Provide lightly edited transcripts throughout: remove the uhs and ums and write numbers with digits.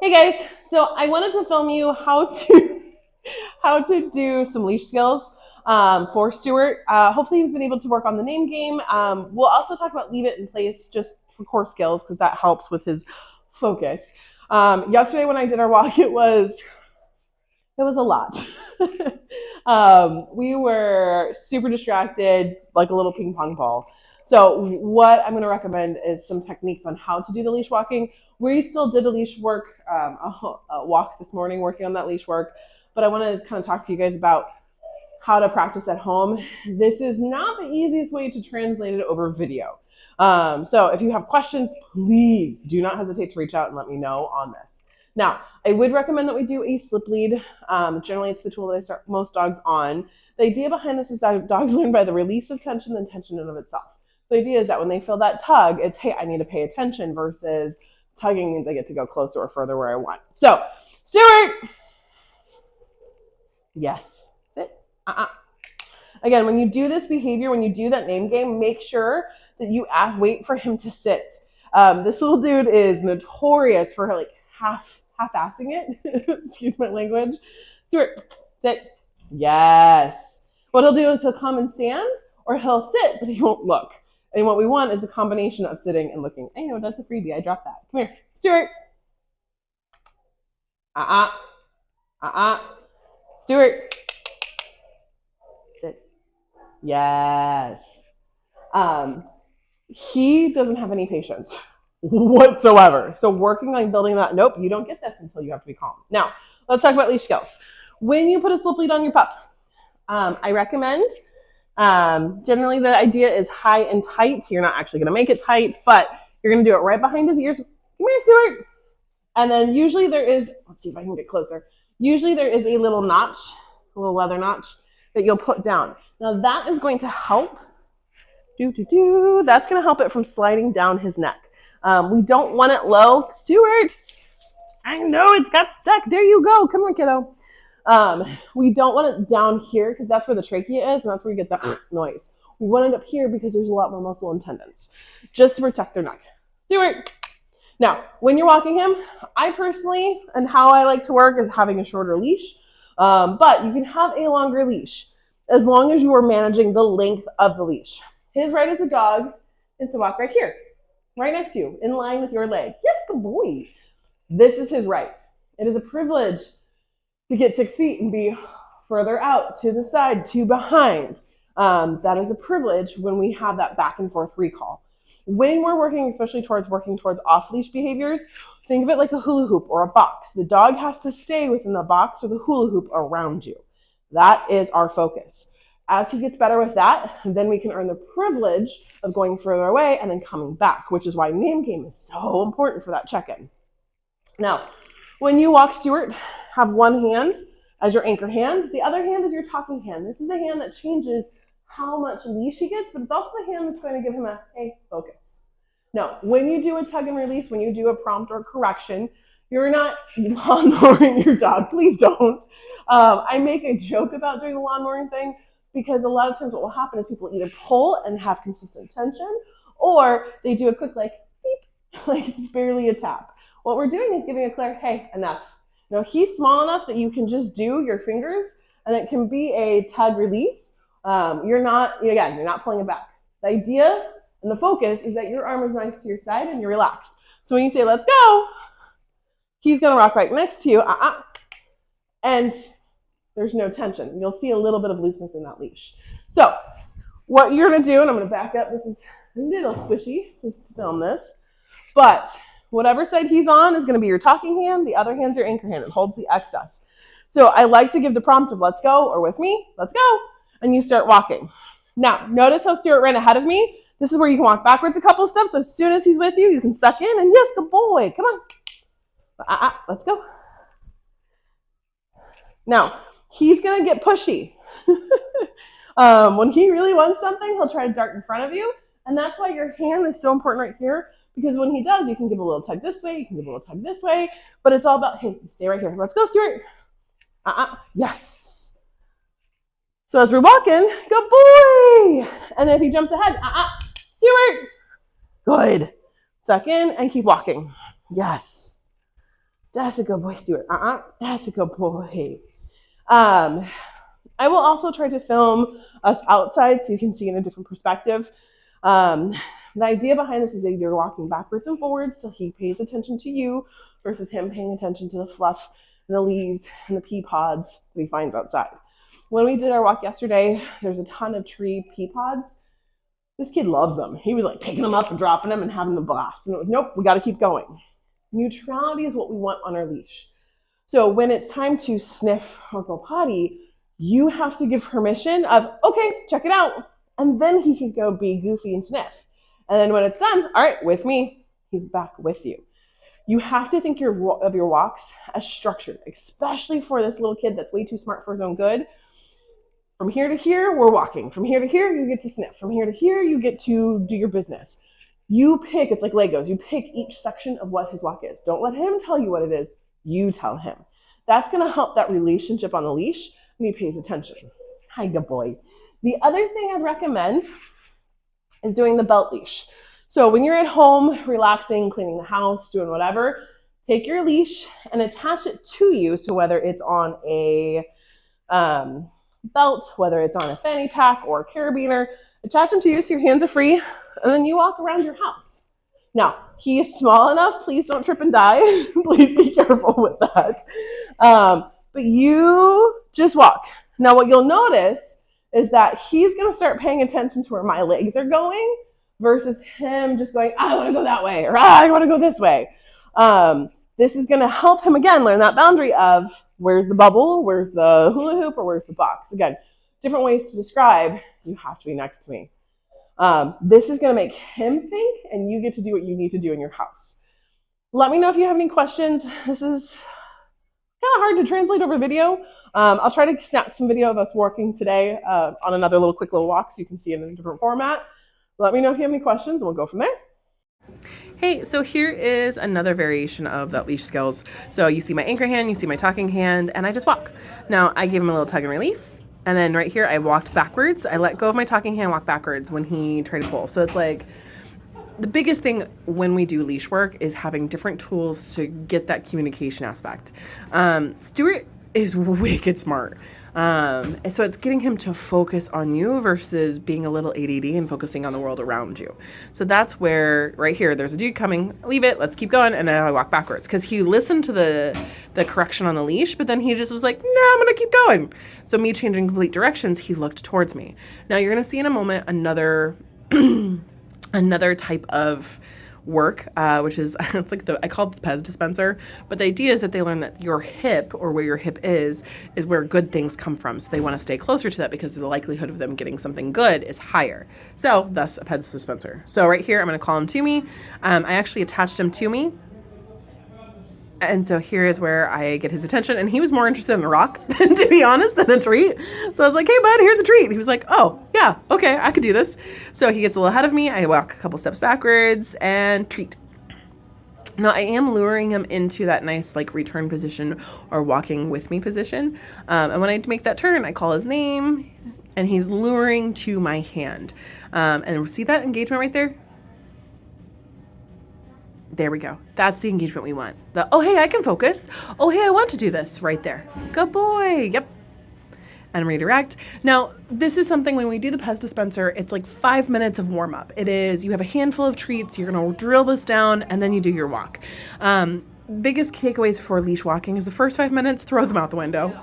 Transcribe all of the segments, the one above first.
Hey guys, so I wanted to film you how to how to do some leash skills for Stuart. Hopefully you've been able to work on the name game. We'll also talk about leave it in place just for core skills because that helps with his focus. Yesterday when I did our walk, it was a lot. We were super distracted, like a little ping pong ball. So what I'm going to recommend is some techniques on how to do the leash walking. We still did a leash work, a walk this morning, working on that leash work. But I want to kind of talk to you guys about how to practice at home. This is not the easiest way to translate it over video. So if you have questions, please do not hesitate to reach out and let me know on this. Now, I would recommend that we do a slip lead. Generally, it's the tool that I start most dogs on. The idea behind this is that dogs learn by the release of tension and tension in and of itself. The idea is that when they feel that tug, it's, hey, I need to pay attention versus tugging means I get to go closer or further where I want. So, Stuart. Yes. Sit. Again, when you do this behavior, when you do that name game, make sure that you wait for him to sit. This little dude is notorious for like half-assing it. Excuse my language. Stuart, sit. Yes. What he'll do is he'll come and stand, or he'll sit, but he won't look. And what we want is the combination of sitting and looking. I know, that's a freebie. I dropped that. Come here. Stuart. Stuart. Sit. Yes. He doesn't have any patience whatsoever. So working on building that, nope, you don't get this until you have to be calm. Now, let's talk about leash skills. When you put a slip lead on your pup, I recommend, generally the idea is high and tight. You're not actually going to make it tight, but you're going to do it right behind his ears. Come here, Stuart. And then usually there is, let's see if I can get closer. Usually there is a little notch, a little leather notch that you'll put down. Now that is going to help. That's going to help it from sliding down his neck. We don't want it low. Stuart, I know it's got stuck. There you go. Come on, kiddo. We don't want it down here because that's where the trachea is and that's where you get the noise. We want it up here because there's a lot more muscle and tendons just to protect their neck. Stuart. Now, when you're walking him, I personally, and how I like to work is having a shorter leash, but you can have a longer leash as long as you are managing the length of the leash. His right as a dog is to walk right here, right next to you, in line with your leg. Yes, good boy. This is his right. It is a privilege to get 6 feet and be further out, to the side, to behind. That is a privilege when we have that back and forth recall. When we're working, especially working towards off-leash behaviors, think of it like a hula hoop or a box. The dog has to stay within the box or the hula hoop around you. That is our focus. As he gets better with that, then we can earn the privilege of going further away and then coming back, which is why name game is so important for that check-in. Now, when you walk Stuart, have one hand as your anchor hand. The other hand is your talking hand. This is the hand that changes how much leash he gets, but it's also the hand that's going to give him a, hey, focus. Now, when you do a tug and release, when you do a prompt or correction, you're not lawnmowing your dog. Please don't. I make a joke about doing the lawnmowing thing because a lot of times what will happen is people either pull and have consistent tension, or they do a quick like, beep, like it's barely a tap. What we're doing is giving a clear, hey, enough. Now, he's small enough that you can just do your fingers, and it can be a tug release. You're not pulling it back. The idea and the focus is that your arm is nice to your side and you're relaxed. So when you say, let's go, he's going to rock right next to you, and there's no tension. You'll see a little bit of looseness in that leash. So what you're going to do, and I'm going to back up, this is a little squishy just to film this, but whatever side he's on is going to be your talking hand. The other hand's your anchor hand. It holds the excess. So I like to give the prompt of let's go, or with me, let's go. And you start walking. Now, notice how Stuart ran ahead of me. This is where you can walk backwards a couple steps. So as soon as he's with you, you can suck in. And yes, good boy. Come on. Let's go. Now, he's going to get pushy. When he really wants something, he'll try to dart in front of you. And that's why your hand is so important right here. Because when he does, you can give a little tug this way. You can give a little tug this way. But it's all about, hey, stay right here. Let's go, Stuart. Yes. So as we're walking, good boy. And if he jumps ahead, Stuart. Good. Suck in and keep walking. Yes. That's a good boy, Stuart. That's a good boy. I will also try to film us outside so you can see in a different perspective. The idea behind this is that you're walking backwards and forwards so he pays attention to you versus him paying attention to the fluff and the leaves and the pea pods that he finds outside. When we did our walk yesterday, there's a ton of tree pea pods. This kid loves them. He was like picking them up and dropping them and having a blast. And it was, nope, we got to keep going. Neutrality is what we want on our leash. So when it's time to sniff or go potty, you have to give permission of, okay, check it out. And then he can go be goofy and sniff. And then when it's done, all right, with me, he's back with you. You have to think of your walks as structured, especially for this little kid that's way too smart for his own good. From here to here, we're walking. From here to here, you get to sniff. From here to here, you get to do your business. You pick, it's like Legos, you pick each section of what his walk is. Don't let him tell you what it is, you tell him. That's gonna help that relationship on the leash when he pays attention. Hi, good boy. The other thing I'd recommend is doing the belt leash. So when you're at home, relaxing, cleaning the house, doing whatever, take your leash and attach it to you. So whether it's on a belt, whether it's on a fanny pack or a carabiner, attach them to you so your hands are free, and then you walk around your house. Now, he is small enough, please don't trip and die. Please be careful with that. But you just walk. Now, what you'll notice is that he's gonna start paying attention to where my legs are going versus him just going, I wanna go that way, or I wanna go this way. This is gonna help him, again, learn that boundary of where's the bubble, where's the hula hoop, or where's the box. Again, different ways to describe, you have to be next to me. This is gonna make him think, and you get to do what you need to do in your house. Let me know if you have any questions. This is kind of hard to translate over video. I'll try to snap some video of us working today on another quick little walk so you can see it in a different format. Let me know if you have any questions and we'll go from there. Hey, so here is another variation of that leash skills. So you see my anchor hand, you see my talking hand, and I just walk. Now I give him a little tug and release. And then right here, I walked backwards. I let go of my talking hand, walk backwards when he tried to pull. So it's like, the biggest thing when we do leash work is having different tools to get that communication aspect. Stuart is wicked smart. And so it's getting him to focus on you versus being a little ADD and focusing on the world around you. So that's where, right here, there's a dude coming, leave it, let's keep going, and then I walk backwards. Because he listened to the correction on the leash, but then he just was like, no, I'm gonna keep going. So me changing complete directions, he looked towards me. Now you're gonna see in a moment another type of work, which is, it's like I call it the Pez dispenser, but the idea is that they learn that your hip, or where your hip is where good things come from. So they want to stay closer to that because the likelihood of them getting something good is higher. So thus a Pez dispenser. So right here, I'm going to call him to me. I actually attached him to me. And so here is where I get his attention. And he was more interested in a rock, to be honest, than a treat. So I was like, hey, bud, here's a treat. He was like, oh, yeah, okay, I could do this. So he gets a little ahead of me. I walk a couple steps backwards and treat. Now, I am luring him into that nice, return position or walking with me position. And when I make that turn, I call his name, and he's luring to my hand. And see that engagement right there? There we go. That's the engagement we want. Oh, hey, I can focus. Oh, hey, I want to do this right there. Good boy. Yep. And redirect. Now, this is something when we do the Pez dispenser, it's like 5 minutes of warm up. It is, you have a handful of treats, you're going to drill this down, and then you do your walk. Biggest takeaways for leash walking is the first 5 minutes, throw them out the window.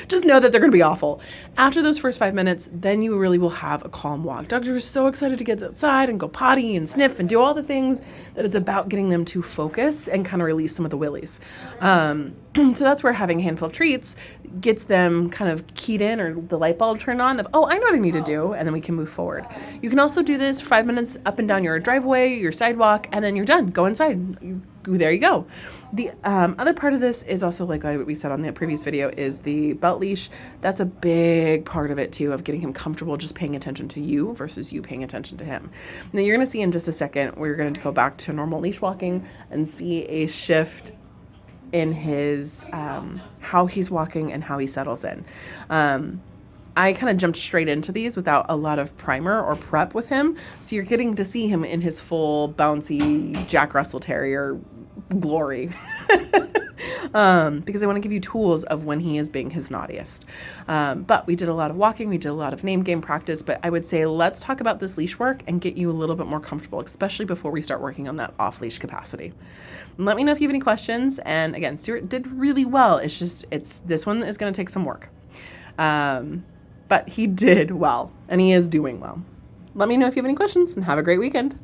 Just know that they're going to be awful. After those first 5 minutes, then you really will have a calm walk. Doctors are so excited to get outside and go potty and sniff and do all the things that it's about getting them to focus and kind of release some of the willies. So that's where having a handful of treats gets them kind of keyed in, or the light bulb turned on of, oh, I know what I need to do, and then we can move forward. You can also do this 5 minutes up and down your driveway, your sidewalk, and then you're done. Go inside. There you go. The other part of this is also, like we said on the previous video, is the belt leash. That's a big part of it too, of getting him comfortable just paying attention to you versus you paying attention to him. Now you're going to see in just a second, we're going to go back to normal leash walking and see a shift in his how he's walking and how he settles in. I kind of jumped straight into these without a lot of primer or prep with him. So you're getting to see him in his full bouncy Jack Russell Terrier glory. Because I want to give you tools of when he is being his naughtiest. But we did a lot of walking, we did a lot of name game practice, but I would say let's talk about this leash work and get you a little bit more comfortable, especially before we start working on that off-leash capacity. And let me know if you have any questions. And again, Stuart did really well. This one is going to take some work. But he did well, and he is doing well. Let me know if you have any questions, and have a great weekend.